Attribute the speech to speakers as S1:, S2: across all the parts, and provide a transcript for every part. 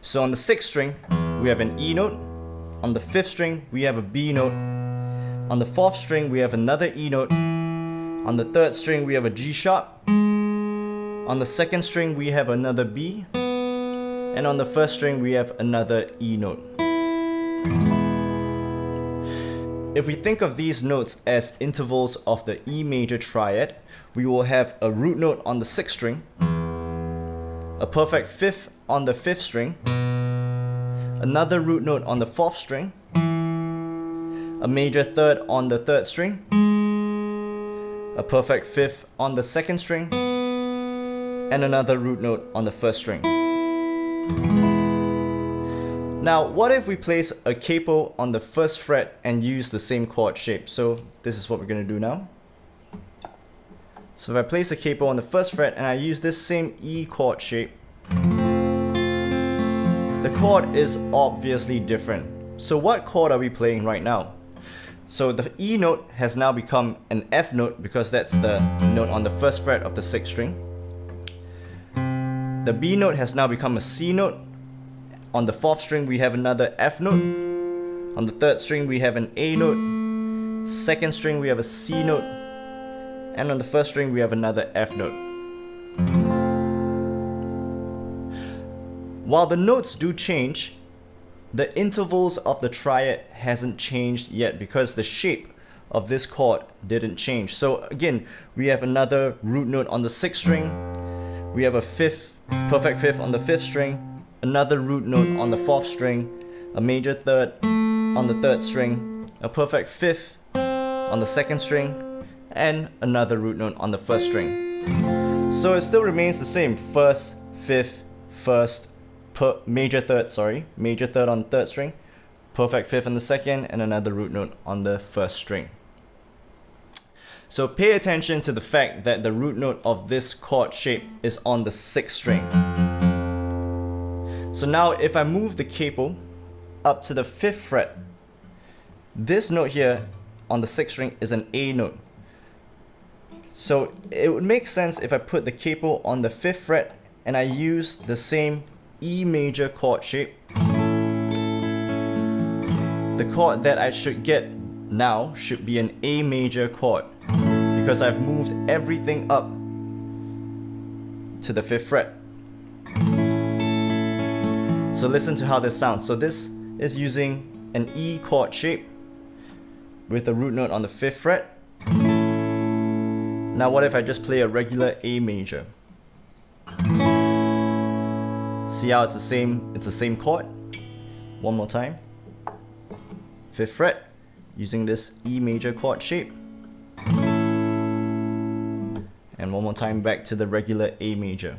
S1: So on the 6th string, we have an E note. On the 5th string, we have a B note. On the 4th string, we have another E note. On the 3rd string, we have a G sharp. On the 2nd string, we have another B. And on the 1st string, we have another E note. If we think of these notes as intervals of the E major triad, we will have a root note on the 6th string, a perfect 5th on the 5th string, another root note on the 4th string, a major 3rd on the 3rd string, a perfect 5th on the 2nd string, and another root note on the 1st string. Now, what if we place a capo on the 1st fret and use the same chord shape? So this is what we're going to do now. So if I place a capo on the 1st fret and I use this same E chord shape, the chord is obviously different. So what chord are we playing right now? So the E note has now become an F note because that's the note on the 1st fret of the 6th string. The B note has now become a C note. On the 4th string, we have another F note. On the 3rd string, we have an A note. 2nd string, we have a C note. And on the 1st string, we have another F note. While the notes do change, the intervals of the triad hasn't changed yet because the shape of this chord didn't change. So again, we have another root note on the 6th string. We have a perfect 5th on the 5th string. Another root note on the 4th string, a major 3rd on the 3rd string, a perfect 5th on the 2nd string, and another root note on the 1st string. So it still remains the same: 1st, 5th, 1st, major 3rd on the 3rd string, perfect 5th on the 2nd, and another root note on the 1st string. So pay attention to the fact that the root note of this chord shape is on the 6th string. So now if I move the capo up to the 5th fret, this note here on the 6th string is an A note. So it would make sense if I put the capo on the 5th fret and I use the same E major chord shape. The chord that I should get now should be an A major chord because I've moved everything up to the 5th fret. So listen to how this sounds. So this is using an E chord shape with a root note on the 5th fret. Now what if I just play a regular A major? See how it's the same chord? One more time. 5th fret, using this E major chord shape. And one more time back to the regular A major.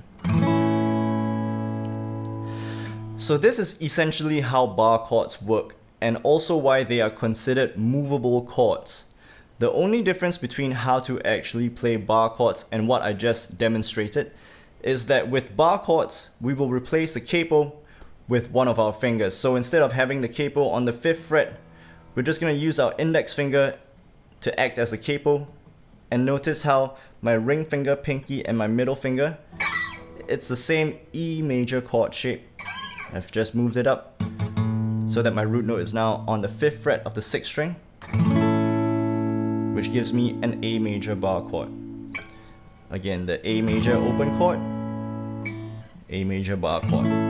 S1: So this is essentially how bar chords work, and also why they are considered movable chords. The only difference between how to actually play bar chords and what I just demonstrated is that with bar chords, we will replace the capo with one of our fingers. So instead of having the capo on the 5th fret, we're just going to use our index finger to act as the capo. And notice how my ring finger, pinky, and my middle finger, it's the same E major chord shape. I've just moved it up so that my root note is now on the 5th fret of the 6th string, which gives me an A major bar chord. Again, the A major open chord, A major bar chord.